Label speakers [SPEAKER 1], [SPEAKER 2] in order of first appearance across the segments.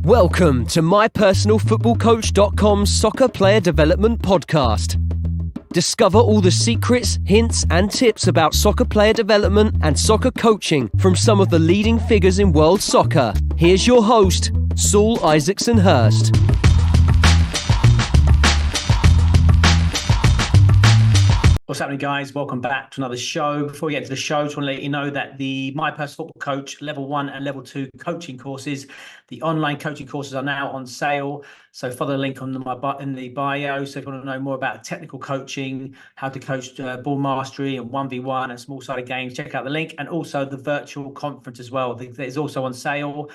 [SPEAKER 1] Welcome to MyPersonalFootballCoach.com's Soccer Player Development Podcast. Discover all the secrets, hints and tips about soccer player development and soccer coaching from some of the leading figures in world soccer. Here's your host, Saul Isaacson Hurst.
[SPEAKER 2] What's happening, guys? Welcome back to another show. Before we get to the show, I just want to let you know that the My Personal Football Coach Level 1 and Level 2 coaching courses, the online coaching courses are now on sale. So follow the link in the bio. So if you want to know more about technical coaching, how to coach ball mastery and 1v1 and small-sided games, check out the link. And also the virtual conference as well. It's also on sale.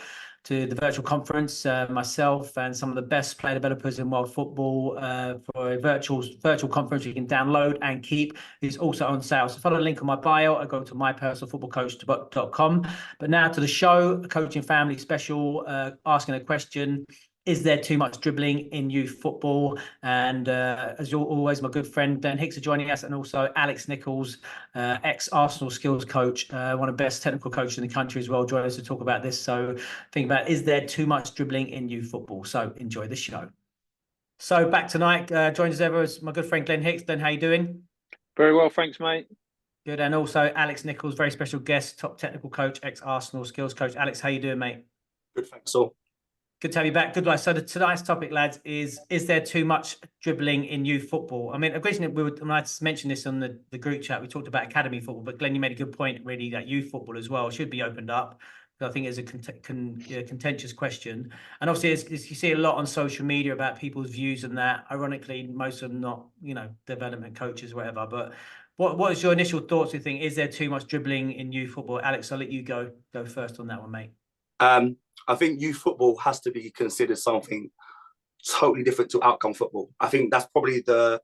[SPEAKER 2] To the virtual conference, myself and some of the best player developers in world football for a virtual conference you can download and keep is also on sale. So follow the link on my bio. I go to MyPersonalFootballCoach.com. But now to the show, Coaching Family Special, asking a question. Is there too much dribbling in youth football? And as always, my good friend Dan Hicks are joining us, and also Alex Nichols, ex-Arsenal skills coach, one of the best technical coaches in the country as well, join us to talk about this. So think about, is there too much dribbling in youth football? So enjoy the show. So back tonight, joined as ever is my good friend Glenn Hicks. Glenn, how you doing?
[SPEAKER 3] Very well, thanks, mate.
[SPEAKER 2] Good. And also Alex Nichols, very special guest, top technical coach, ex-Arsenal skills coach. Alex, how you doing, mate?
[SPEAKER 4] Good, thanks, Saul.
[SPEAKER 2] Good to have you back. Good luck. So tonight's topic, lads, is there too much dribbling in youth football? I mean, occasionally when I mentioned this on the group chat, we talked about academy football, but Glenn, you made a good point, really, that youth football as well should be opened up. I think it's a contentious question. And obviously, as you see a lot on social media about people's views on that. Ironically, most of them not, development coaches or whatever. But what is your initial thoughts? You think, is there too much dribbling in youth football? Alex, I'll let you go first on that one, mate.
[SPEAKER 4] I think youth football has to be considered something totally different to outcome football. I think that's probably the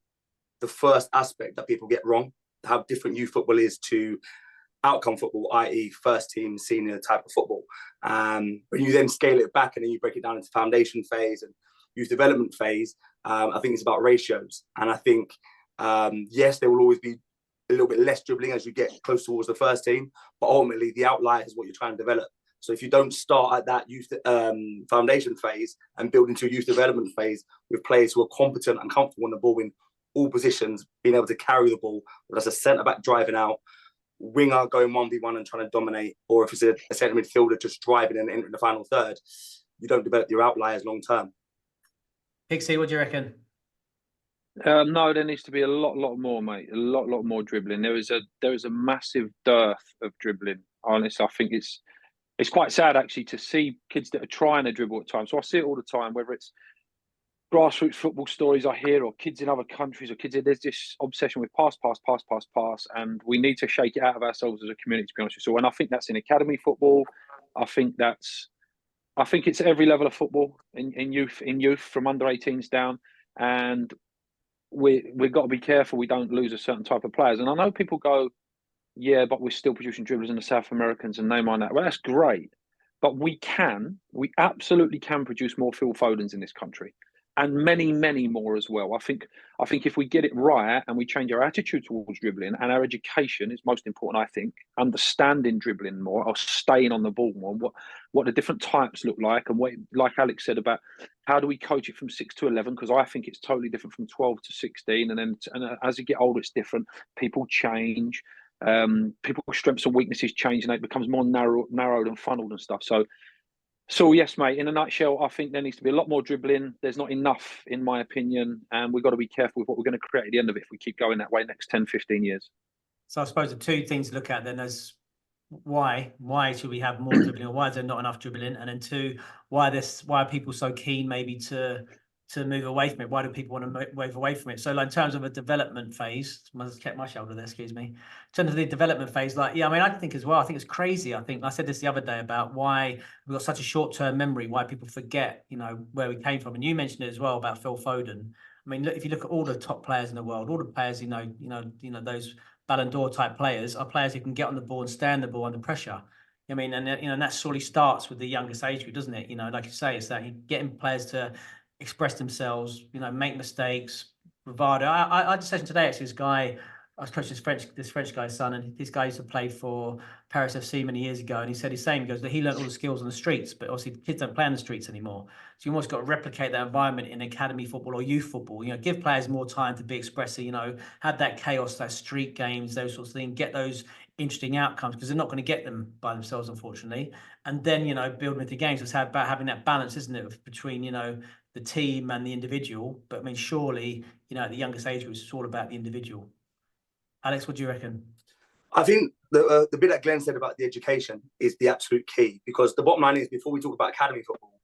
[SPEAKER 4] first aspect that people get wrong, how different youth football is to outcome football, i.e. first team, senior type of football. When you then scale it back and then you break it down into foundation phase and youth development phase, I think it's about ratios. And I think, yes, there will always be a little bit less dribbling as you get close towards the first team, but ultimately the outlier is what you're trying to develop. So if you don't start at that youth foundation phase and build into a youth development phase with players who are competent and comfortable on the ball in all positions, being able to carry the ball, whether that's a centre-back driving out, winger going 1v1 and trying to dominate, or if it's a centre midfielder just driving and entering the final third, you don't develop your outliers long-term.
[SPEAKER 2] Pixie, what do you reckon?
[SPEAKER 3] No, there needs to be a lot more, mate. A lot more dribbling. There is a massive dearth of dribbling. Honestly, I think it's quite sad, actually, to see kids that are trying to dribble at times. So I see it all the time, whether it's grassroots football stories I hear or kids in other countries or there's this obsession with pass. And we need to shake it out of ourselves as a community, to be honest with you. So, and I think that's in academy football. I think it's every level of football in youth from under 18s down. And we've got to be careful we don't lose a certain type of players. And I know people go, yeah, but we're still producing dribblers in the South Americans and they mind that. Well, that's great. But we absolutely can produce more Phil Fodens in this country. And many, many more as well. I think if we get it right and we change our attitude towards dribbling, and our education is most important, I think, understanding dribbling more or staying on the ball more, what the different types look like, and what, like Alex said, about how do we coach it from 6 to 11, because I think it's totally different from 12 to 16. And as you get older, it's different. People change. People's strengths and weaknesses change, and it becomes more narrowed and funneled and stuff. So yes, mate, in a nutshell, I think there needs to be a lot more dribbling. There's not enough, in my opinion, and we've got to be careful with what we're going to create at the end of it if we keep going that way next 10, 15 years.
[SPEAKER 2] So I suppose the two things to look at then is why should we have more dribbling, or why is there not enough dribbling? And then two, why are people so keen maybe to move away from it? Why do people want to move away from it? So like in terms of a development phase, I must kept my shoulder there, excuse me. In terms of the development phase, I think as well, I think it's crazy. I think I said this the other day about why we've got such a short-term memory, why people forget, where we came from. And you mentioned it as well about Phil Foden. I mean, look, if you look at all the top players in the world, all the players, those Ballon d'Or type players are players who can get on the ball and stand the ball under pressure. I mean, and that surely starts with the youngest age group, doesn't it? Like you say, it's that getting players to express themselves, make mistakes, bravado. I had a session today, actually, this guy, I was coaching this French guy's son, and this guy used to play for Paris FC many years ago, and he said the same. He goes that he learned all the skills on the streets, but obviously kids don't play on the streets anymore. So you almost got to replicate that environment in academy football or youth football. Give players more time to be expressive. Have that chaos, that street games, those sorts of things. Get those interesting outcomes, because they're not going to get them by themselves, unfortunately. And then building with the games. It's about having that balance, isn't it, between the team and the individual. But I mean, surely at the youngest age groups, it's all about the individual. Alex, what do you reckon?
[SPEAKER 4] I think the bit that Glenn said about the education is the absolute key, because the bottom line is, before we talk about academy football,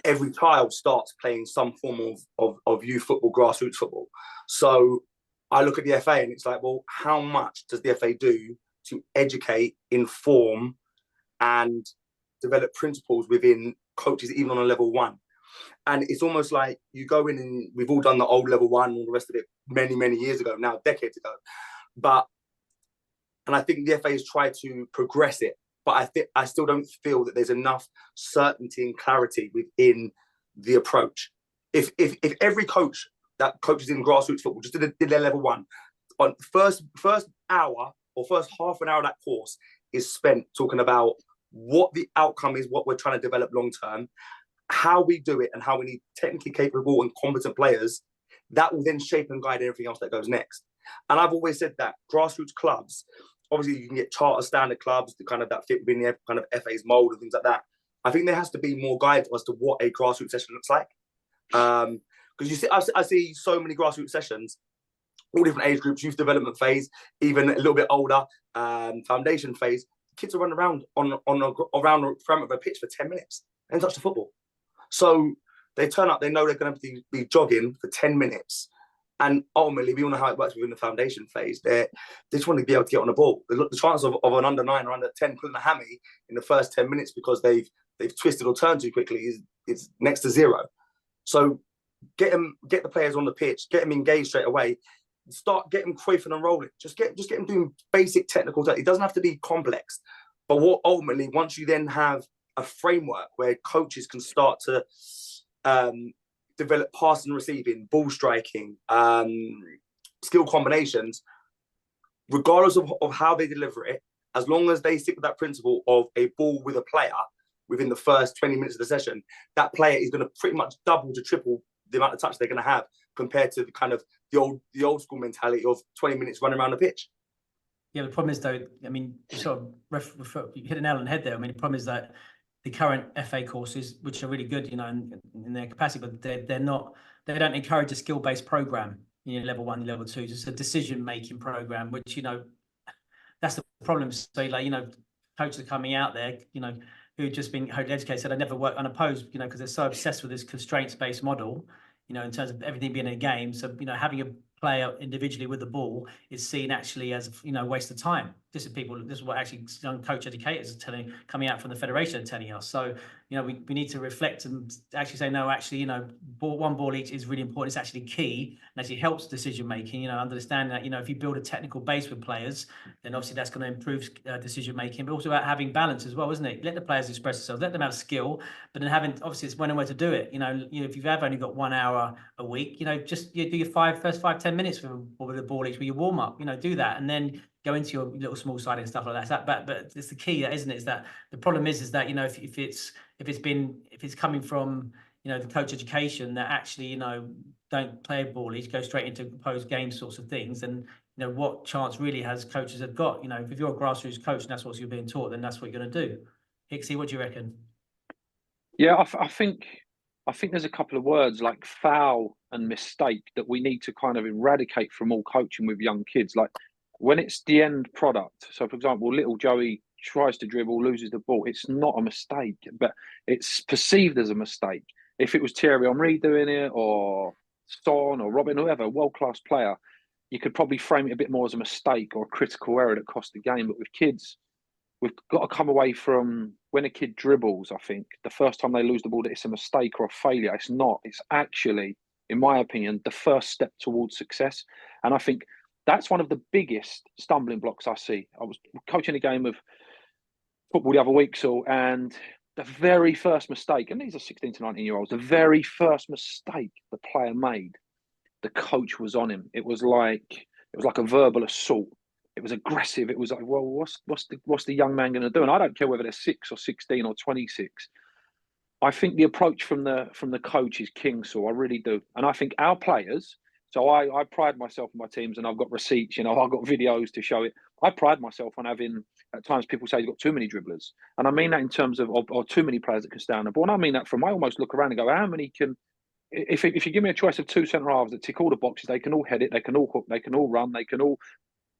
[SPEAKER 4] every child starts playing some form of youth football, grassroots football. So I look at the FA and it's like, well, how much does the FA do to educate, inform, and develop principles within coaches, even on a level one? And it's almost like you go in, and we've all done the old level one, all the rest of it many, many years ago, now decades ago. And I think the FA has tried to progress it, but I still don't feel that there's enough certainty and clarity within the approach. If every coach that coaches in grassroots football just did their level one, on first hour or first half an hour of that course is spent talking about what the outcome is, what we're trying to develop long term, how we do it, and how we need technically capable and competent players, that will then shape and guide everything else that goes next. And I've always said that grassroots clubs, obviously you can get charter standard clubs that fit within the kind of FA's mold and things like that. I think there has to be more guidance as to what a grassroots session looks like. Because I see so many grassroots sessions, all different age groups, youth development phase, even a little bit older, foundation phase. Kids are running around around the front of a pitch for 10 minutes and touch the football. So they turn up, they know they're going to be jogging for 10 minutes. And ultimately, we all know how it works within the foundation phase. They just want to be able to get on the ball. The chance of an under 9 or under 10 pulling a hammy in the first 10 minutes because they've twisted or turned too quickly is next to zero. So get the players on the pitch, get them engaged straight away. Start getting quaffing and rolling. Just get them doing basic technical stuff. It doesn't have to be complex. But what ultimately, once you then have a framework where coaches can start to develop passing and receiving, ball striking, skill combinations, regardless of how they deliver it, as long as they stick with that principle of a ball with a player within the first 20 minutes of the session, that player is going to pretty much double to triple the amount of touch they're going to have compared to the old school mentality of 20 minutes running around the pitch.
[SPEAKER 2] Yeah, the problem is, though, I mean, you sort of you hit a nail on the head there. I mean, the problem is that the current FA courses, which are really good, in their capacity, but they don't encourage a skill-based program, level 1, level 2. It's a decision-making program, which, that's the problem. So, coaches are coming out there, who've just been educated, said I never work unopposed, because they're so obsessed with this constraints-based model, in terms of everything being a game. So, having a player individually with the ball is seen actually as a waste of time. This is what actually young coach educators are coming out from the federation are telling us. So we need to reflect and actually say, no, actually one ball each is really important. It's actually key and actually helps decision making. Understanding that if you build a technical base with players, then obviously that's going to improve decision making, but also about having balance as well, isn't it? Let the players express themselves, let them have skill, but then obviously it's when and where to do it. If you've only got 1 hour a week, just do your first 5-10 minutes with the ball each, with your warm up. Do that, and then go into your little small side and stuff like that. But it's the key, isn't it? Is that the problem is that if it's coming from the coach education that actually don't play a ball each, go straight into proposed game sorts of things, then what chance really has coaches have got? If you're a grassroots coach and that's what you're being taught, then that's what you're going to do. Hicksy, what do you reckon?
[SPEAKER 3] Yeah, I think there's a couple of words like foul and mistake that we need to kind of eradicate from all coaching with young kids. Like when it's the end product. So, for example, little Joey tries to dribble, loses the ball. It's not a mistake, but it's perceived as a mistake. If it was Thierry Henry doing it, or Son or Robin, whoever, world-class player, you could probably frame it a bit more as a mistake or a critical error that cost the game. But with kids, we've got to come away from when a kid dribbles, I think, the first time they lose the ball, that it's a mistake or a failure. It's not. It's actually, in my opinion, the first step towards success. And I think that's one of the biggest stumbling blocks I see. I was coaching a game of football the other week, and the very first mistake, and these are 16 to 19-year-olds, the very first mistake the player made, the coach was on him. It was like a verbal assault. it was aggressive. It was like, well, what's the young man going to do? And I don't care whether they're 6 or 16 or 26. I think the approach from the coach is king, so I really do. And I think our players, so I pride myself in my teams, and I've got receipts, I've got videos to show it. I pride myself on having, at times people say you've got too many dribblers. And I mean that in terms of or too many players that can stay on the ball. And I mean that from, I almost look around and go, how many can, if you give me a choice of 2 centre halves that tick all the boxes, they can all head it, they can all hook, they can all run, they can all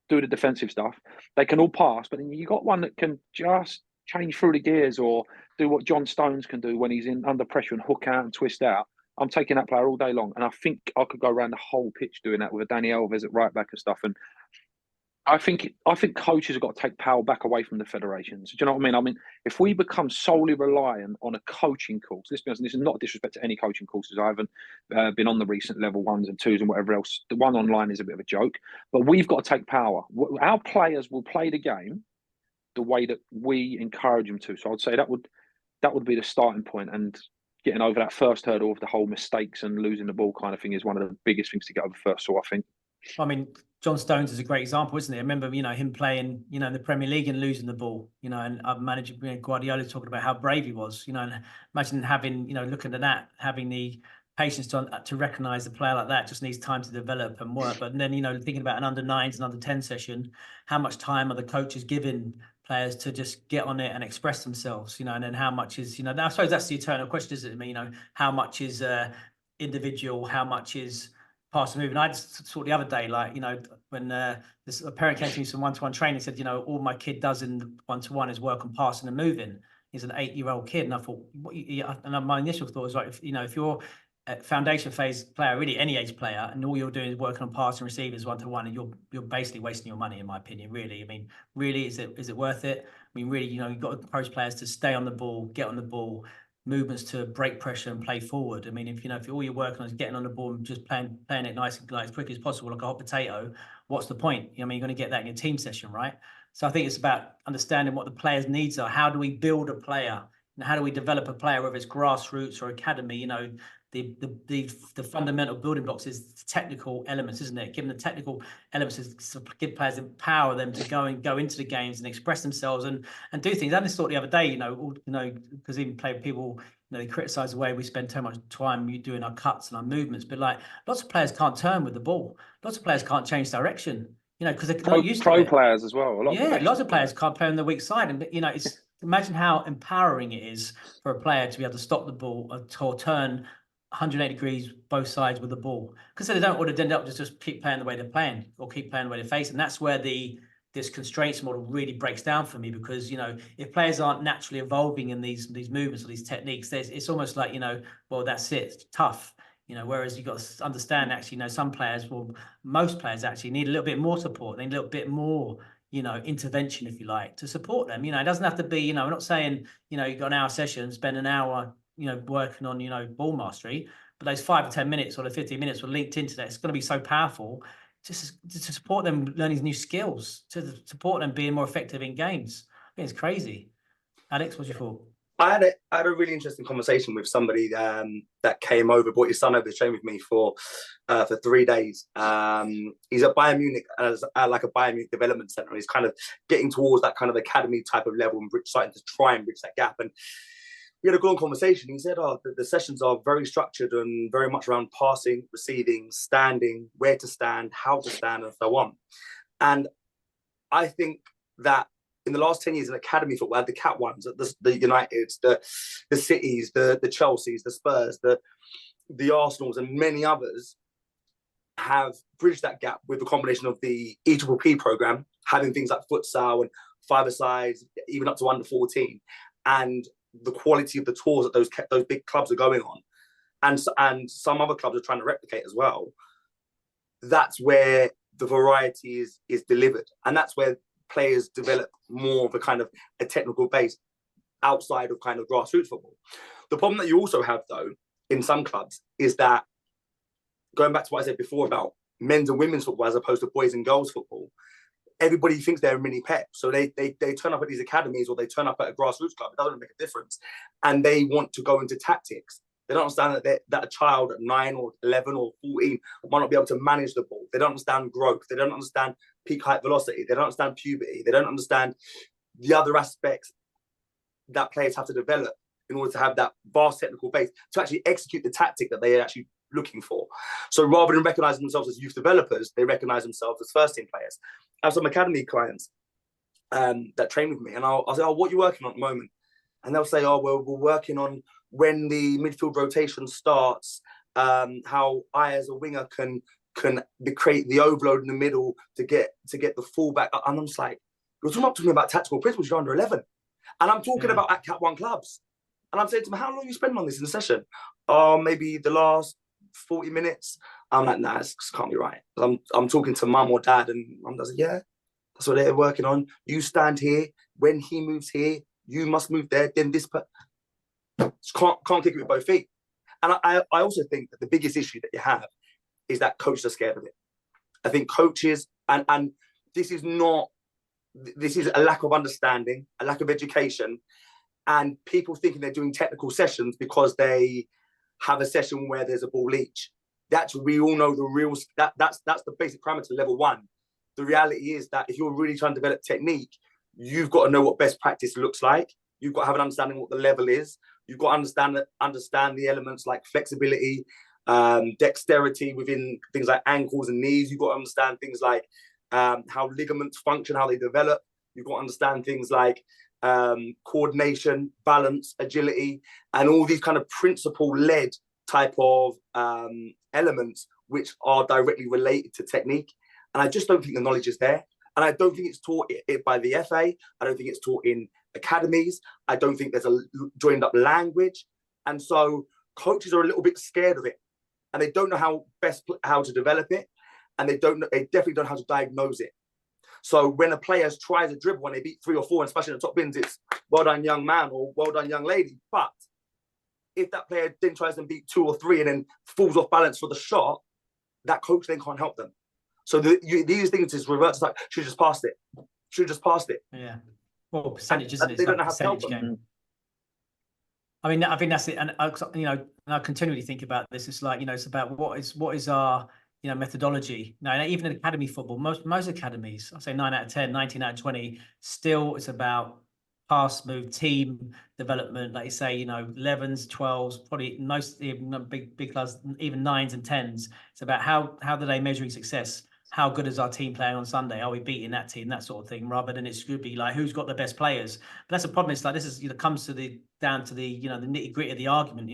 [SPEAKER 3] do the defensive stuff, they can all pass, but then you got one that can just change through the gears or do what John Stones can do when he's in under pressure and hook out and twist out. I'm taking that player all day long, and I think I could go around the whole pitch doing that with a Danny Alves at right back and stuff. And I think coaches have got to take power back away from the federations. Do you know what I mean? I mean, if we become solely reliant on a coaching course, this is not a disrespect to any coaching courses. I haven't been on the recent level 1s and 2s and whatever else. The one online is a bit of a joke, but we've got to take power. Our players will play the game the way that we encourage them to. So I'd say that would be the starting point, and getting over that first hurdle of the whole mistakes and losing the ball kind of thing is one of the biggest things to get over first. So I think.
[SPEAKER 2] I mean, John Stones is a great example, isn't he? I remember, him playing, in the Premier League and losing the ball, and I've managed, Guardiola talking about how brave he was, and imagine having, looking at that, having the patience to recognise a player like that just needs time to develop and work. But then, thinking about an under-9s and under-10 session, how much time are the coaches giving players to just get on it and express themselves, and then how much is, I suppose that's the eternal question, isn't it? How much is individual, how much is pass and move. And I just saw the other day, when a parent came to me from one-to-one training, said, all my kid does in one-to-one is work on passing and moving. He's an 8-year-old kid. And I thought, and my initial thought was if you're a foundation phase player, really any age player, and all you're doing is working on passing receivers one-to-one, and you're basically wasting your money, in my opinion, really. I mean, really, is it worth it? I mean, really, you've got to encourage players to stay on the ball, get on the ball, movements to break pressure and play forward. I mean, if all you're working on is getting on the ball and just playing it nice and as quickly as possible, like a hot potato, what's the point? I mean, you're going to get that in your team session, right? So I think it's about understanding what the players' needs are. How do we build a player? And how do we develop a player, whether it's grassroots or academy? The fundamental building blocks is the technical elements, isn't it? Given the technical elements is to give players, empower them to go into the games and express themselves and do things. I had this thought the other day, because even people, they criticize the way we spend so much time doing our cuts and our movements, but lots of players can't turn with the ball. Lots of players can't change direction, because they're not used to it.
[SPEAKER 3] Pro players as well.
[SPEAKER 2] Lots of players can't play on the weak side, and it's imagine how empowering it is for a player to be able to stop the ball or turn 180 degrees both sides with the ball, because they don't want to end up just keep playing the way they're playing or keep playing the way they face. And that's where this constraints model really breaks down for me, because if players aren't naturally evolving in these movements or these techniques, it's almost like well, that's it, it's tough. Whereas you've got to understand, actually, some players, most players actually need a little bit more support. They need a little bit more intervention, if you like, to support them. It doesn't have to be, we're not saying, you've got an hour session, spend an hour working on, ball mastery, but those 5 or 10 minutes or the 15 minutes were linked into that. It's going to be so powerful just to support them learning new skills, to support them being more effective in games. I think it's crazy. Alex, what's your thought?
[SPEAKER 4] I had a really interesting conversation with somebody that came over, brought his son over to train with me for 3 days. He's at Bayern Munich as like a Bayern Munich development center. He's kind of getting towards that kind of academy type of level and starting to try and bridge that gap. And we had a good conversation. He said, the sessions are very structured and very much around passing, receiving, standing, where to stand, how to stand, and so on. And I think that in the last 10 years in academy football, the Cat Ones, the Uniteds, the Cities, the Chelseas, the Spurs, the Arsenals, and many others have bridged that gap with the combination of the EPPP program, having things like futsal and five-a-sides, even up to under 14, and the quality of the tours that those big clubs are going on, and some other clubs are trying to replicate as well. That's where the variety is delivered, and that's where players develop more of a kind of a technical base outside of kind of grassroots football. The problem that you also have, though, in some clubs is that, going back to what I said before about men's and women's football as opposed to boys and girls football, everybody thinks they're a mini pep. So they turn up at these academies or they turn up at a grassroots club. It doesn't make a difference. And they want to go into tactics. They don't understand that a child at 9 or 11 or 14 might not be able to manage the ball. They don't understand growth. They don't understand peak height velocity. They don't understand puberty. They don't understand the other aspects that players have to develop in order to have that vast technical base to actually execute the tactic that they're actually looking for. So rather than recognizing themselves as youth developers, they recognize themselves as first team players. I have some academy clients that train with me, and I'll say, oh, what are you working on at the moment? And they'll say, oh, well, we're working on when the midfield rotation starts, how I as a winger can create the overload in the middle to get the fullback. And I'm just like, you're not talking about tactical principles, you're under 11. And I'm talking about at Cat 1 clubs. And I'm saying to them, how long are you spending on this in the session? Oh, maybe the last 40 minutes. I'm like, nah, this can't be right. I'm talking to mum or dad, and mum does it, yeah, that's what they're working on. You stand here. When he moves here, you must move there. Then this can't kick it with both feet. And I also think that the biggest issue that you have is that coaches are scared of it. I think coaches, and this is a lack of understanding, a lack of education, and people thinking they're doing technical sessions because they have a session where there's a ball each. We all know that's the basic parameter, level 1. The reality is that if you're really trying to develop technique, you've got to know what best practice looks like. You've got to have an understanding of what the level is. You've got to understand the elements like flexibility, dexterity within things like ankles and knees. You've got to understand things like how ligaments function, how they develop. You've got to understand things like coordination, balance, agility, and all these kind of principle-led type of elements which are directly related to technique. And I just don't think the knowledge is there. And I don't think it's taught it by the FA. I don't think it's taught in academies. I don't think there's a joined up language. And so coaches are a little bit scared of it. And they don't know how to develop it. And they definitely don't know how to diagnose it. So when a player tries a dribble and they beat 3 or 4, and especially in the top bins, it's well done, young man, or well done, young lady. But if that player then tries and beat 2 or 3 and then falls off balance for the shot, that coach then can't help them. So these things just revert to like, should just passed it. Should just passed it.
[SPEAKER 2] Yeah. Well, percentage, isn't it?
[SPEAKER 4] They don't know how to help them.
[SPEAKER 2] I mean, I think that's it. And I continually think about this. It's like, it's about what is our, methodology. Now, even in academy football, most academies, I say 9 out of 10, 19 out of 20, still it's about pass, move, team development. Like you say, 11s, 12s, probably most big clubs, even 9s and 10s. It's about how do they measuring success? How good is our team playing on Sunday? Are we beating that team? That sort of thing, rather than it should be like who's got the best players. But that's the problem. It's like this is comes to down to the the nitty gritty of the argument.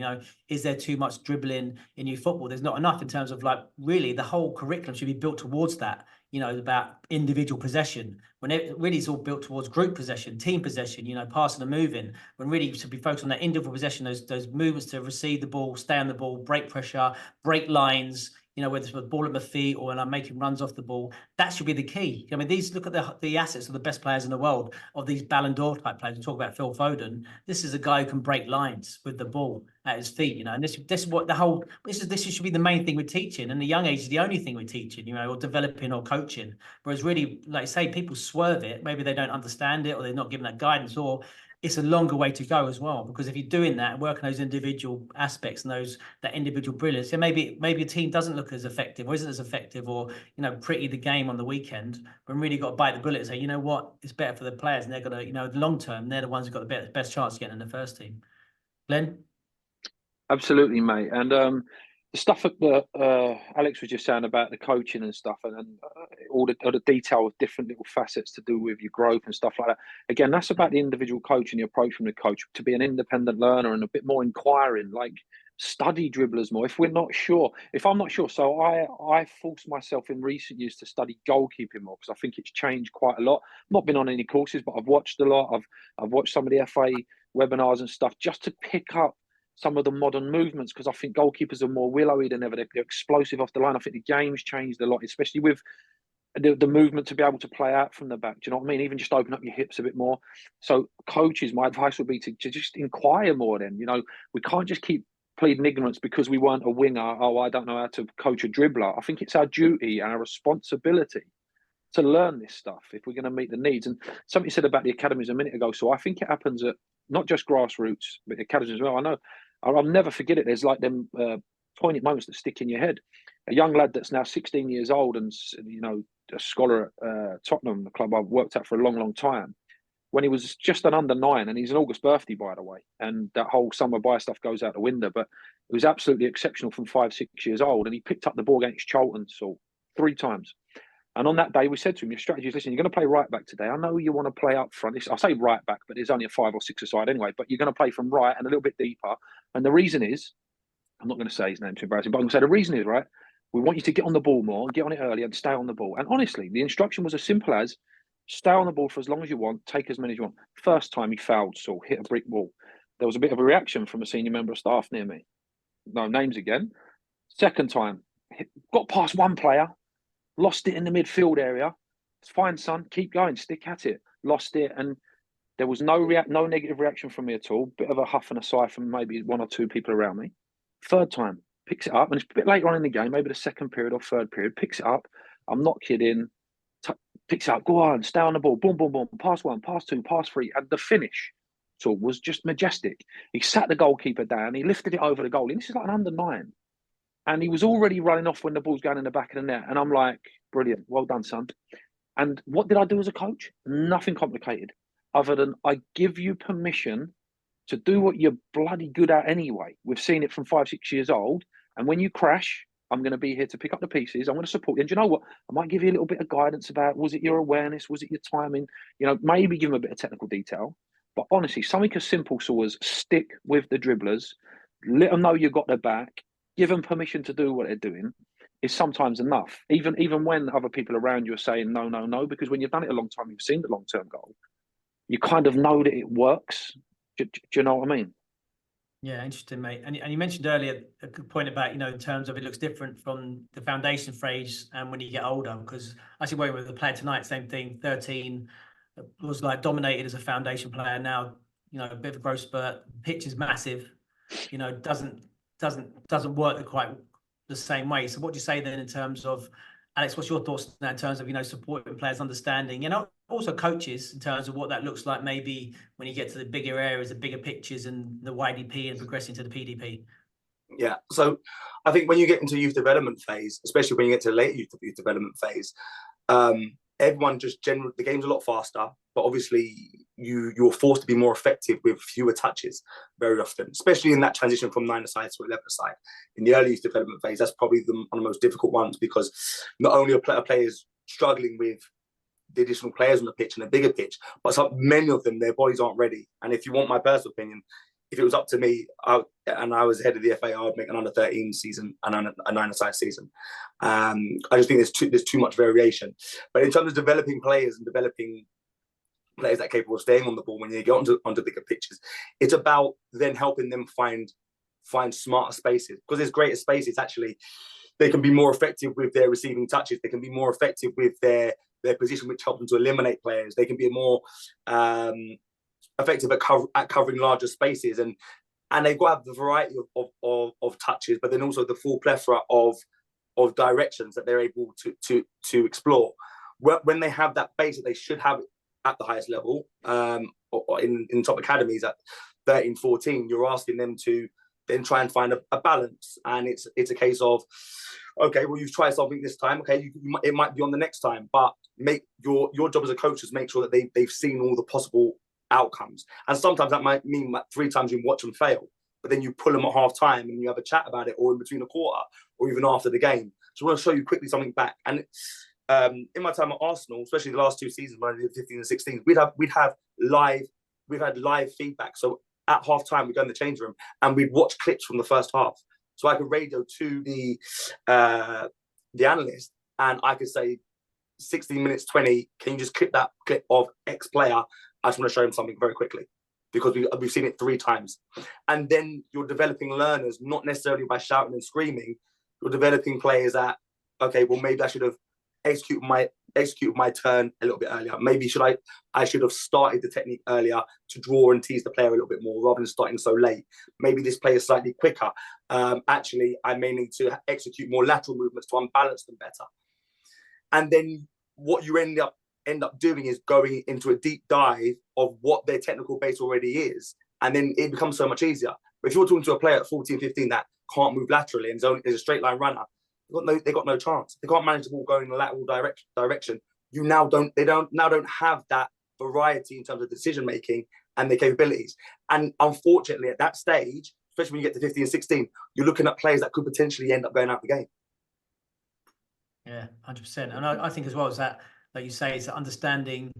[SPEAKER 2] Is there too much dribbling in youth football? There's not enough in terms of like really the whole curriculum should be built towards that. About individual possession. When it really is all built towards group possession, team possession. Passing and moving. When really should be focused on that individual possession. Those movements to receive the ball, stay on the ball, break pressure, break lines. Whether it's with the ball at my feet or when I'm making runs off the ball, that should be the key. I mean, look at the assets of the best players in the world, of these Ballon d'Or type players. We talk about Phil Foden. This is a guy who can break lines with the ball at his feet, and this is what this should be the main thing we're teaching. And the young age is the only thing we're teaching, or developing or coaching. Whereas really, like I say, people swerve it. Maybe they don't understand it or they're not given that guidance, or it's a longer way to go as well, because if you're doing that and working those individual aspects and that individual brilliance, then maybe a team doesn't look as effective or isn't as effective, or pretty the game on the weekend. But really got to bite the bullet and say, you know what, it's better for the players, and they're gonna, the long term, they're the ones who've got the best chance of getting in the first team. Glenn?
[SPEAKER 3] Absolutely, mate. And the stuff that Alex was just saying about the coaching and stuff, and all the detail of different little facets to do with your growth and stuff like that. Again, that's about the individual coach and the approach from the coach to be an independent learner and a bit more inquiring, like study dribblers more. If I'm not sure. So I forced myself in recent years to study goalkeeping more, because I think it's changed quite a lot. I've not been on any courses, but I've watched a lot. I've watched some of the FA webinars and stuff just to pick up some of the modern movements, because I think goalkeepers are more willowy than ever. They're explosive off the line. I think the game's changed a lot, especially with the movement to be able to play out from the back. Do you know what I mean? Even just open up your hips a bit more. So coaches, my advice would be to just inquire more then. We can't just keep pleading ignorance because we weren't a winger. Oh, I don't know how to coach a dribbler. I think it's our duty and our responsibility to learn this stuff if we're going to meet the needs. And something you said about the academies a minute ago. So I think it happens at not just grassroots, but academies as well. I know I'll never forget it. There's like them poignant moments that stick in your head. a young lad that's now 16 years old and, you know, a scholar at Tottenham, the club I've worked at for a long, long time, when he was just an under 9, and he's an August birthday, by the way, and that whole summer buy stuff goes out the window, but it was absolutely exceptional from 5, 6 years old, and he picked up the ball against Charlton, Saul, 3 times. And on that day, we said to him, your strategy is, listen, you're going to play right back today. I know you want to play up front. I say right back, but there's only a 5 or 6 aside anyway, but you're going to play from right and a little bit deeper. And the reason is, I'm not going to say his name too embarrassing, but I'm going to say the reason is, right, we want you to get on the ball more, get on it early and stay on the ball. And honestly, the instruction was as simple as stay on the ball for as long as you want, take as many as you want. First time he fouled, Saul, hit a brick wall. There was a bit of a reaction from a senior member of staff near me. No names again. Second time, got past one player, lost it in the midfield area. It's fine, son. Keep going. Stick at it. Lost it, and there was no negative reaction from me at all. Bit of a huff and a sigh from maybe 1 or 2 people around me. Third time, picks it up, and it's a bit later on in the game, maybe the second period or third period. Picks it up. I'm not kidding. Picks it up. Go on. Stay on the ball. Boom, boom, boom. Pass 1, pass 2, pass 3, and the finish. So was just majestic. He sat the goalkeeper down. He lifted it over the goal. And this is like an under 9. And he was already running off when the ball's going in the back of the net. And I'm like, brilliant. Well done, son. And what did I do as a coach? Nothing complicated, other than I give you permission to do what you're bloody good at anyway. We've seen it from 5, 6 years old. And when you crash, I'm going to be here to pick up the pieces. I'm going to support you. And you know what? I might give you a little bit of guidance about, was it your awareness? Was it your timing? You know, maybe give them a bit of technical detail. But honestly, something as simple as stick with the dribblers, let them know you've got their back, give them permission to do what they're doing, is sometimes enough. Even when other people around you are saying no, no, no, because when you've done it a long time, you've seen the long-term goal, you kind of know that it works. Do you know what I mean?
[SPEAKER 2] Yeah, interesting, mate. And you mentioned earlier a good point about, you know, in terms of it looks different from the foundation phase and when you get older, because actually working with a player tonight, same thing, 13, was like dominated as a foundation player. Now, you know, a bit of a growth spurt, pitch is massive, you know, doesn't work quite the same way. So what do you say then in terms of, Alex, what's your thoughts now in terms of, you know, supporting players, understanding, you know, also coaches in terms of what that looks like maybe when you get to the bigger areas, the bigger pitches and the YDP and progressing to the PDP?
[SPEAKER 4] Yeah, so I think when you get into youth development phase, especially when you get to the later youth development phase, everyone just generally, the game's a lot faster, but obviously you're forced to be more effective with fewer touches very often, especially in that transition from 9-a-side to 11-a-side. In the early youth development phase, that's probably one of the most difficult ones, because not only are players struggling with the additional players on the pitch and a bigger pitch, but many of them, their bodies aren't ready. And if you want my personal opinion, if it was up to me and I was head of the FA, I would make an under-13 season and a 9-a-side season. I just think there's too much variation. But in terms of developing players and developing players that are capable of staying on the ball when you get onto bigger pitches, it's about then helping them find smarter spaces, because there's greater spaces. Actually, they can be more effective with their receiving touches. They can be more effective with their position, which helps them to eliminate players. They can be more effective at covering larger spaces, and they've got to have the variety of touches, but then also the full plethora of directions that they're able to explore. When they have that base that they should have at the highest level, or in top academies at 13, 14, you're asking them to then try and find a balance. And it's a case of, okay, well, you've tried something this time. Okay, it might be on the next time, but make your job as a coach is make sure that they've seen all the possible outcomes. And sometimes that might mean that 3 times you watch them fail, but then you pull them at half time and you have a chat about it, or in between a quarter, or even after the game. So I want to show you quickly something back. And in my time at Arsenal, especially the last 2 seasons when I did 15 and 16, we'd had live feedback. So at half time, we'd go in the change room and we'd watch clips from the first half. So I could radio to the analyst and I could say, 16 minutes 20, can you just clip that clip of X player? I just want to show him something very quickly, because we've seen it 3 times. And then you're developing learners, not necessarily by shouting and screaming. You're developing players that, okay, well, maybe I should have executed my turn a little bit earlier. Maybe I should have started the technique earlier to draw and tease the player a little bit more rather than starting so late. Maybe this player is slightly quicker. Actually, I may need to execute more lateral movements to unbalance them better. And then what you end up doing is going into a deep dive of what their technical base already is. And then it becomes so much easier. But if you're talking to a player at 14, 15 that can't move laterally and is a straight line runner, They got no chance. They can't manage the ball going in a lateral direction. They don't have that variety in terms of decision making and their capabilities. And unfortunately, at that stage, especially when you get to 15 and 16, you're looking at players that could potentially end up going out the game.
[SPEAKER 2] Yeah, 100%. And I think as well as that, like you say, it's understanding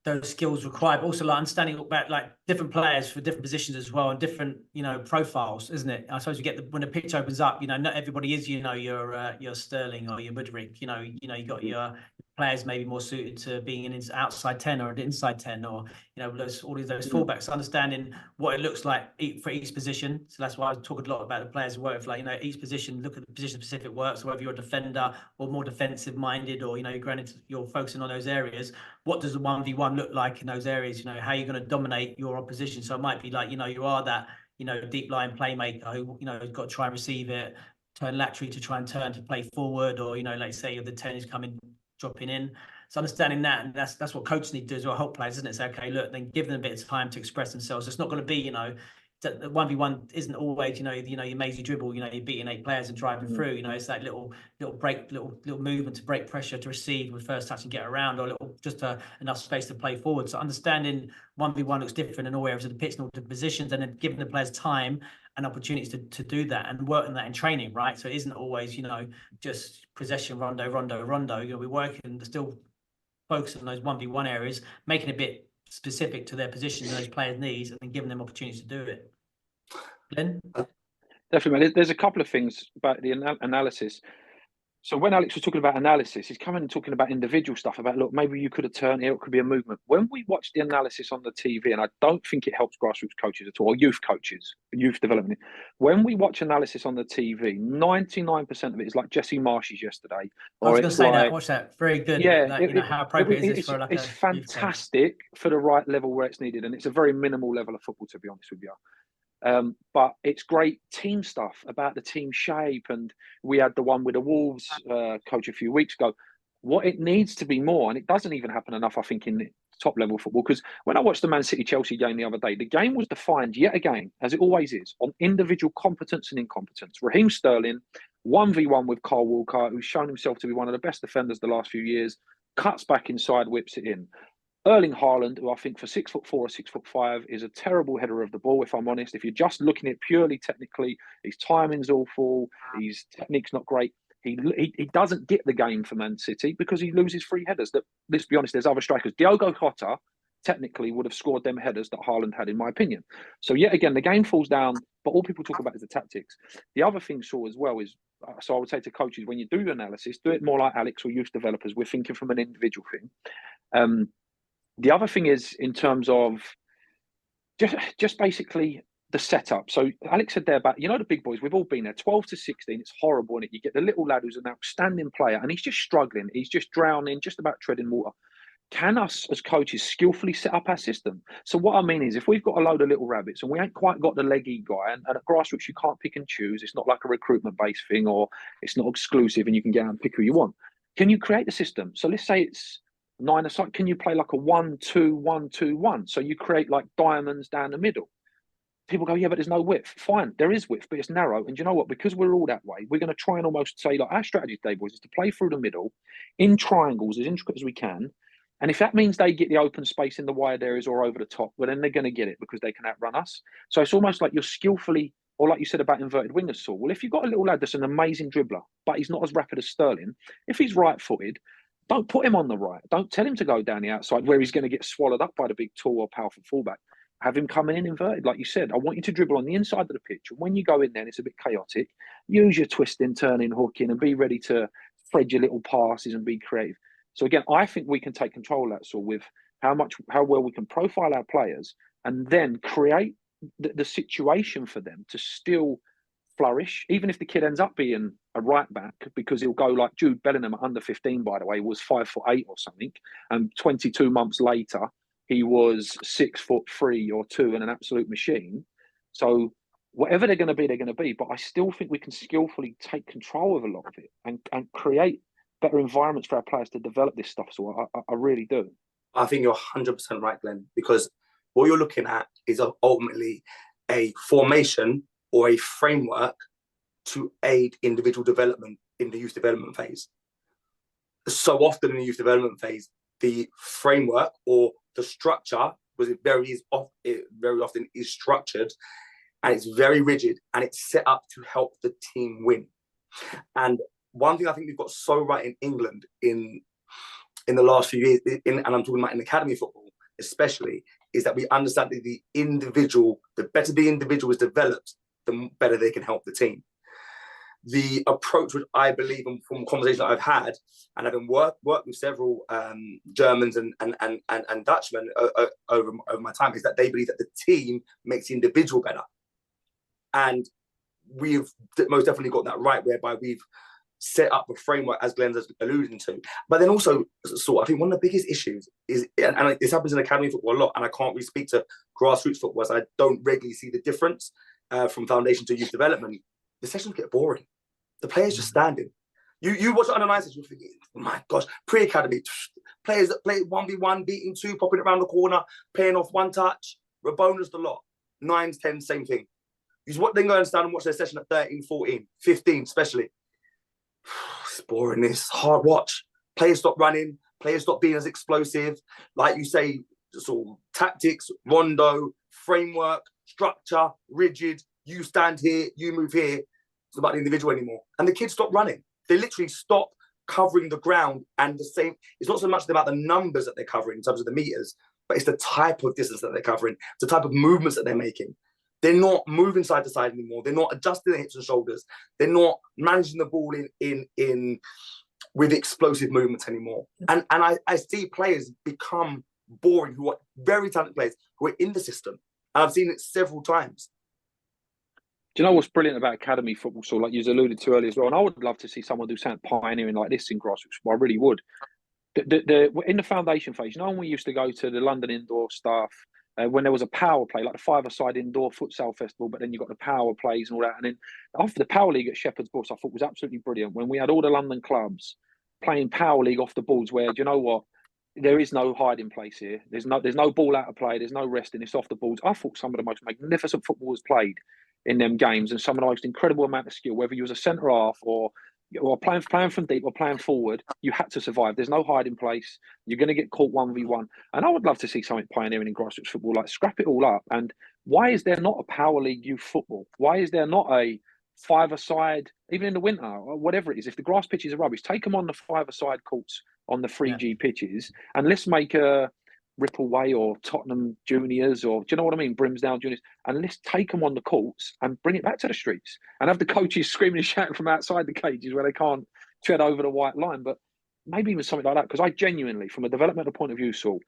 [SPEAKER 2] those skills required, but also like understanding about like different players for different positions as well, and different, profiles, isn't it? I suppose when the pitch opens up, not everybody is, your Sterling or your Mudryk, you got your players maybe more suited to being an outside 10 or an inside 10, or, all of those fullbacks, understanding what it looks like for each position. So that's why I talk a lot about the players' work, like, each position, look at the position specific work. So whether you're a defender or more defensive minded, or, you're focusing on those areas, what does the 1v1 look like in those areas? How are you going to dominate your opposition? So it might be like, you are that, deep line playmaker who, has got to try and receive it, turn laterally to try and turn to play forward, or, like say the 10 is coming, dropping in. So understanding that, and that's what coaches need to do as well, help players, isn't it? Say, okay, look, then give them a bit of time to express themselves. It's not going to be, the 1v1 isn't always, your mazy dribble, you're beating 8 players and driving through, it's that little break, little movement to break pressure, to receive with first touch and get around, or enough space to play forward. So understanding 1v1 looks different in all areas of the pitch and all the positions, and then giving the players time and opportunities to do that, and working that in training, right? So it isn't always, just possession, rondo. We're working, still focusing on those 1v1 areas, making it a bit specific to their position and those players' needs, and then giving them opportunities to do it. Glenn?
[SPEAKER 3] Definitely. There's a couple of things about the analysis. So when Alex was talking about analysis, he's coming and talking about individual stuff, about, look, maybe you could have turned here, it could be a movement. When we watch the analysis on the TV, and I don't think it helps grassroots coaches at all, or youth coaches, youth development. When we watch analysis on the TV, 99% of it is like Jesse Marsh's yesterday.
[SPEAKER 2] I was going to say that. Watch that. Very good.
[SPEAKER 3] Yeah,
[SPEAKER 2] how appropriate is this for like
[SPEAKER 3] it's fantastic for the right level where it's needed, and it's a very minimal level of football, to be honest with you. But it's great team stuff about the team shape, and we had the one with the Wolves coach a few weeks ago. What it needs to be more, and it doesn't even happen enough, I think, in top level football, because when I watched the Man City Chelsea game the other day, the game was defined yet again, as it always is, on individual competence and incompetence. Raheem Sterling 1v1 with Kyle Walker, who's shown himself to be one of the best defenders the last few years, cuts back inside, whips it in. Erling Haaland, who I think for 6'4" or 6'5", is a terrible header of the ball, if I'm honest. If you're just looking at it purely technically, his timing's awful, his technique's not great. He doesn't get the game for Man City because he loses free headers. That, let's be honest, there's other strikers. Diogo Jota technically would have scored them headers that Haaland had, in my opinion. So yet again, the game falls down, but all people talk about is the tactics. The other thing, Saul, as well is, so I would say to coaches, when you do your analysis, do it more like Alex or youth developers. We're thinking from an individual thing. The other thing is in terms of just basically the setup. So Alex said there about, the big boys, we've all been there, 12 to 16, it's horrible, and you get the little lad who's an outstanding player, and he's just struggling, he's just drowning, just about treading water. Can us as coaches skillfully set up our system? So what I mean is, if we've got a load of little rabbits and we ain't quite got the leggy guy, and at grassroots you can't pick and choose, it's not like a recruitment-based thing, or it's not exclusive and you can get out and pick who you want. Can you create the system? So let's say it's 9-a-side, can you play like a 1-2-1-2-1? So you create like diamonds down the middle. People go, yeah, but there's no width. Fine, there is width, but it's narrow. And you know what? Because we're all that way, we're going to try and almost say, like, our strategy today, boys, is to play through the middle in triangles as intricate as we can. And if that means they get the open space in the wide areas or over the top, well, then they're going to get it because they can outrun us. So it's almost like you're skillfully, or like you said about inverted wingers, Saul. Well, if you've got a little lad that's an amazing dribbler, but he's not as rapid as Sterling, if he's right-footed, don't put him on the right. Don't tell him to go down the outside where he's going to get swallowed up by the big, tall or powerful fullback. Have him come in inverted. Like you said, I want you to dribble on the inside of the pitch. And when you go in there and it's a bit chaotic, use your twisting, turning, hooking, and be ready to thread your little passes and be creative. So again, I think we can take control of that, so with how well we can profile our players and then create the situation for them to still flourish, even if the kid ends up being a right back, because he'll go like Jude Bellingham at under 15, by the way, was 5'8" or something, and 22 months later he was 6'3" or 2 and an absolute machine. So whatever they're going to be, they're going to be. But I still think we can skillfully take control of a lot of it and create better environments for our players to develop this stuff. So I really do.
[SPEAKER 4] I think you're 100% right, Glenn, because what you're looking at is ultimately a formation or a framework to aid individual development in the youth development phase. So often in the youth development phase, the framework or the structure very often is structured, and it's very rigid, and it's set up to help the team win. And one thing I think we've got so right in England in the last few years, and I'm talking about in academy football especially, is that we understand that the better the individual is developed, the better they can help the team. The approach, which I believe, and from conversations that I've had, and having worked with several Germans and Dutchmen over my time, is that they believe that the team makes the individual better. And we've most definitely got that right, whereby we've set up a framework, as Glenn's alluding to. But then also, I think one of the biggest issues is, and this happens in academy football a lot, and I can't really speak to grassroots football, as I don't regularly see the difference from foundation to youth development. The sessions get boring. The players just standing. You watch it under 9 sessions, you're thinking, oh my gosh, pre-academy, players that play 1v1, beating 2, popping around the corner, playing off one touch, Rabona's the lot. 9s, 10s, same thing. You then go and stand and watch their session at 13, 14, 15 especially. It's boring, it's hard watch. Players stop running, players stop being as explosive. Like you say, sort of tactics, rondo, framework, structure, rigid, you stand here, you move here. It's about the individual anymore. And the kids stop running. They literally stop covering the ground, and the same, it's not so much about the numbers that they're covering in terms of the meters, but it's the type of distance that they're covering, it's the type of movements that they're making. They're not moving side to side anymore. They're not adjusting their hips and shoulders. They're not managing the ball in with explosive movements anymore. And I see players become boring, who are very talented players, who are in the system. And I've seen it several times.
[SPEAKER 3] Do you know what's brilliant about academy football? So, like you alluded to earlier as well, and I would love to see someone do something pioneering like this in grassroots. I really would. In the foundation phase, you know, when we used to go to the London indoor stuff, when there was a power play, like the five-a-side indoor futsal festival, but then you got the power plays and all that. And then after the power league at Shepherd's Bush, I thought was absolutely brilliant. When we had all the London clubs playing power league off the balls, where, do you know what? There is no hiding place here. There's no ball out of play. There's no resting. It's off the balls. I thought some of the most magnificent football was played in them games, and some of the most incredible amount of skill, whether you was a centre half or playing from deep or playing forward, you had to survive. There's no hiding place. You're going to get caught 1v1. And I would love to see something pioneering in grassroots football, like scrap it all up. And why is there not a power league youth football? Why is there not a five-a-side, even in the winter, or whatever it is? If the grass pitches are rubbish, take them on the five-a-side courts on the 3G pitches, and let's make a Ripple Way or Tottenham Juniors, or do you know what I mean, Brimsdale Juniors, and let's take them on the courts and bring it back to the streets and have the coaches screaming and shouting from outside the cages where they can't tread over the white line. But maybe even something like that, because I genuinely, from a developmental point of view, Saul,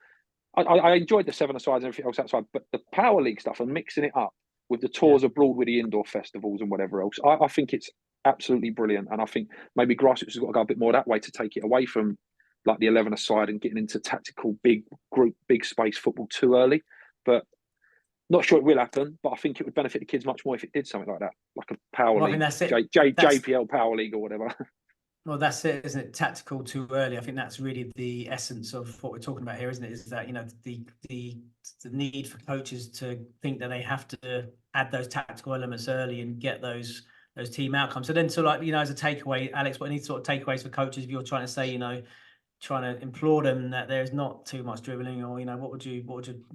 [SPEAKER 3] I enjoyed the seven-a-sides and everything else outside, but the power league stuff and mixing it up with the tours abroad with the indoor festivals and whatever else, I think it's absolutely brilliant. And I think maybe grassroots has got to go a bit more that way to take it away from like the 11-a-side and getting into tactical big group, big space football too early. But not sure it will happen, but I think it would benefit the kids much more if it did something like that, like a power league,
[SPEAKER 2] I think that's it.
[SPEAKER 3] JPL power league or whatever.
[SPEAKER 2] Well, that's it, isn't it? Tactical too early. I think that's really the essence of what we're talking about here, isn't it? Is that, you know, the need for coaches to think that they have to add those tactical elements early and get those team outcomes. So then, so like, you know, as a takeaway, Alex, what any sort of takeaways for coaches if you're trying to say, you know, trying to implore them that there's not too much dribbling, or, you know, what would you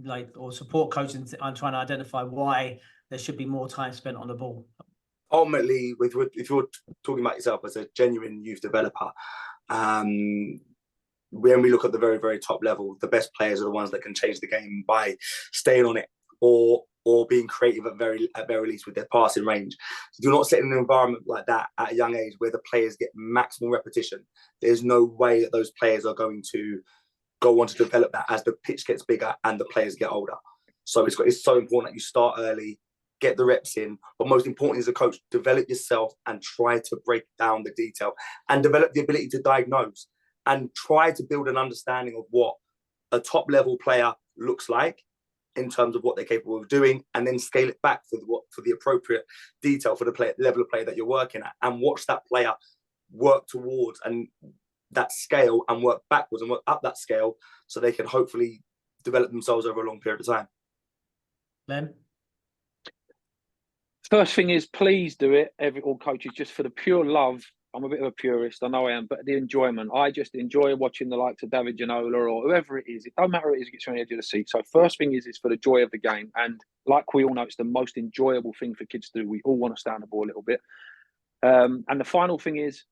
[SPEAKER 2] like, or support coaches on trying to identify why there should be more time spent on the ball?
[SPEAKER 4] Ultimately, if you're talking about yourself as a genuine youth developer, when we look at the very, very top level, the best players are the ones that can change the game by staying on it or being creative at very least with their passing range. Do not set an environment like that at a young age where the players get maximum repetition. There's no way that those players are going to go on to develop that as the pitch gets bigger and the players get older. So it's so important that you start early, get the reps in, but most importantly as a coach, develop yourself and try to break down the detail and develop the ability to diagnose and try to build an understanding of what a top level player looks like in terms of what they're capable of doing, and then scale it back for the appropriate detail for the level of play that you're working at, and watch that player work towards and that scale and work backwards and work up that scale so they can hopefully develop themselves over a long period of time.
[SPEAKER 2] Glenn?
[SPEAKER 3] First thing is, please do it, all coaches, just for the pure love I'm a bit of a purist, I know I am, but the enjoyment. I just enjoy watching the likes of David Ginola or whoever it is. It don't matter who it is, it gets you on the edge of the seat. So first thing is for the joy of the game. And like we all know, it's the most enjoyable thing for kids to do. We all want to stay on the ball a little bit. And the final thing is,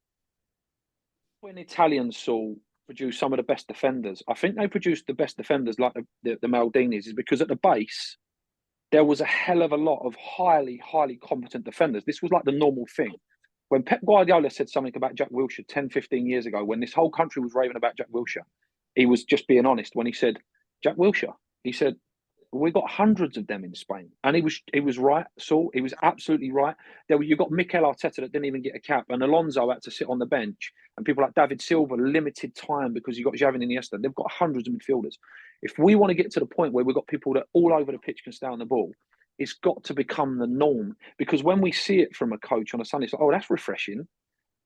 [SPEAKER 3] when Italians Saul produce some of the best defenders, I think they produced the best defenders like the Maldinis, is because at the base, there was a hell of a lot of highly, highly competent defenders. This was like the normal thing. When Pep Guardiola said something about Jack Wilshere 10, 15 years ago, when this whole country was raving about Jack Wilshere, he was just being honest when he said, Jack Wilshere, he said, we've got hundreds of them in Spain. And he was right, Saul. He was absolutely right. You got Mikel Arteta that didn't even get a cap, and Alonso had to sit on the bench, and people like David Silva, limited time because you got Xavi and Iniesta. They've got hundreds of midfielders. If we want to get to the point where we've got people that all over the pitch can stay on the ball, it's got to become the norm. Because when we see it from a coach on a Sunday, it's like, oh, that's refreshing.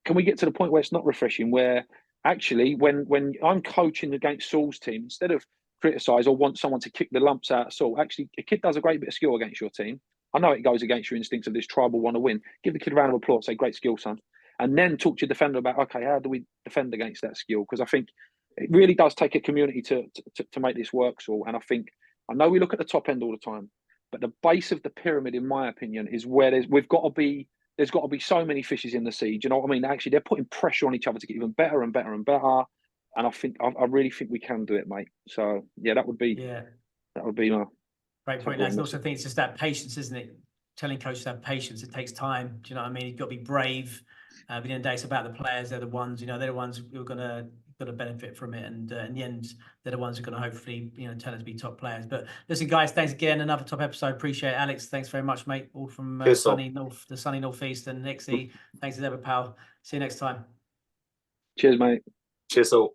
[SPEAKER 3] Can we get to the point where it's not refreshing, where actually when I'm coaching against Saul's team, instead of criticise or want someone to kick the lumps out of Saul, actually, a kid does a great bit of skill against your team. I know it goes against your instincts of this tribal want to win. Give the kid a round of applause, say, great skill, son. And then talk to your defender about, okay, how do we defend against that skill? Because I think it really does take a community to make this work, Saul. And I know we look at the top end all the time, but the base of the pyramid, in my opinion, is where there's got to be so many fishes in the sea. Do you know what I mean? Actually, they're putting pressure on each other to get even better and better and better. And I really think we can do it, mate. So yeah, that would be my
[SPEAKER 2] great point. I also think it's just that patience, isn't it? Telling coaches to have patience. It takes time. Do you know what I mean? You've got to be brave. At the end of the day, it's about the players. They're the ones, they're the ones who are gonna benefit from it. And in the end, they're the ones who are going to hopefully, turn out to be top players. But listen, guys, thanks again. Another top episode. Appreciate it. Alex, thanks very much, mate. All from the sunny northeast. And Nixie, thanks as ever, pal. See you next time.
[SPEAKER 3] Cheers, mate.
[SPEAKER 4] Cheers, all.